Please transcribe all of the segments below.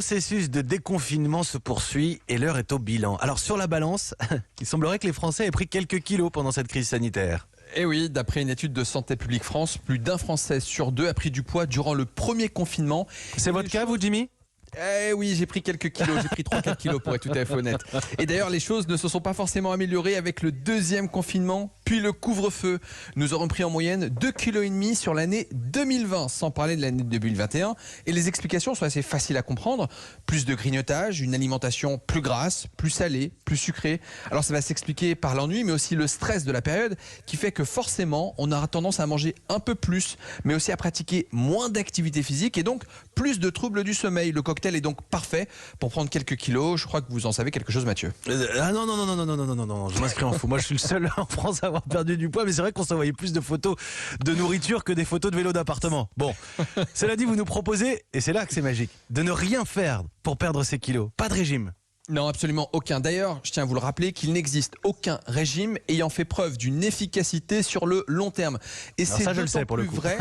Le processus de déconfinement se poursuit et l'heure est au bilan. Alors sur la balance, il semblerait que les Français aient pris quelques kilos pendant cette crise sanitaire. Et oui, d'après une étude de Santé publique France, plus d'un Français sur deux a pris du poids durant le premier confinement. C'est votre cas, vous, Jimmy ? Eh oui, j'ai pris quelques kilos, j'ai pris 3-4 kilos pour être tout à fait honnête. Et d'ailleurs, les choses ne se sont pas forcément améliorées avec le deuxième confinement, puis le couvre-feu. Nous aurons pris en moyenne 2,5 kg sur l'année 2020, sans parler de l'année 2021. Et les explications sont assez faciles à comprendre. Plus de grignotage, une alimentation plus grasse, plus salée, plus sucrée. Alors ça va s'expliquer par l'ennui, mais aussi le stress de la période, qui fait que forcément, on aura tendance à manger un peu plus, mais aussi à pratiquer moins d'activité physique et donc plus de troubles du sommeil. Le cocktail est donc parfait pour prendre quelques kilos. Je crois que vous en savez quelque chose, Mathieu. Ah non, je m'inscris en faux. Moi, je suis le seul en France à avoir perdu du poids, mais c'est vrai qu'on s'envoyait plus de photos de nourriture que des photos de vélo d'appartement. Bon, cela dit, vous nous proposez, et c'est là que c'est magique, de ne rien faire pour perdre ces kilos. Pas de régime. Non, absolument aucun. D'ailleurs, je tiens à vous le rappeler qu'il n'existe aucun régime ayant fait preuve d'une efficacité sur le long terme. Et c'est d'autant plus vrai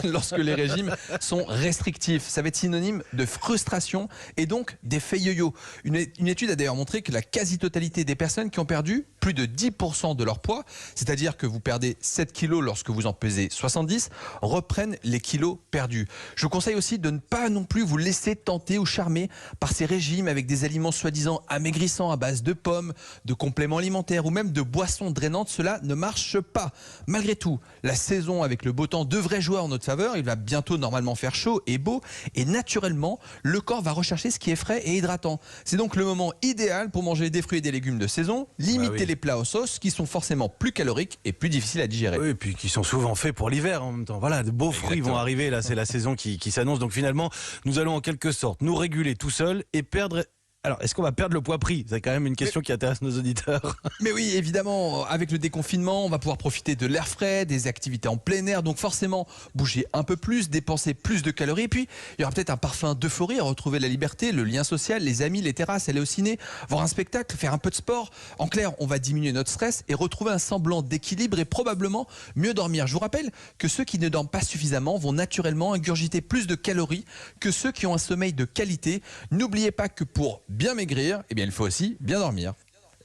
lorsque les régimes sont restrictifs. Ça va être synonyme de frustration et donc d'effet yo-yo. Une étude a d'ailleurs montré que la quasi-totalité des personnes qui ont perdu plus de 10% de leur poids, c'est-à-dire que vous perdez 7 kilos lorsque vous en pesez 70, reprennent les kilos perdus. Je vous conseille aussi de ne pas non plus vous laisser tenter ou charmer par ces régimes avec des aliments soi-disant amaigrissants à base de pommes, de compléments alimentaires ou même de boissons drainantes. Cela ne marche pas. Malgré tout, la saison avec le beau temps devrait jouer en notre faveur. Il va bientôt normalement faire chaud et beau et naturellement, le corps va rechercher ce qui est frais et hydratant. C'est donc le moment idéal pour manger des fruits et des légumes de saison, limiter les plats aux sauces qui sont forcément plus caloriques et plus difficiles à digérer. Oui, et puis qui sont souvent faits pour l'hiver en même temps. Voilà, de beaux fruits vont arriver, là c'est la saison qui s'annonce. Donc finalement, nous allons en quelque sorte nous réguler tout seuls et perdre... Alors, est-ce qu'on va perdre le poids pris ? C'est quand même une question qui intéresse nos auditeurs. Mais oui, évidemment, avec le déconfinement, on va pouvoir profiter de l'air frais, des activités en plein air, donc forcément bouger un peu plus, dépenser plus de calories. Et puis, il y aura peut-être un parfum d'euphorie à retrouver la liberté, le lien social, les amis, les terrasses, aller au ciné, voir un spectacle, faire un peu de sport. En clair, on va diminuer notre stress et retrouver un semblant d'équilibre et probablement mieux dormir. Je vous rappelle que ceux qui ne dorment pas suffisamment vont naturellement ingurgiter plus de calories que ceux qui ont un sommeil de qualité. N'oubliez pas que pour bien maigrir, eh bien, il faut aussi bien dormir.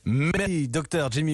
Merci, docteur Jimmy.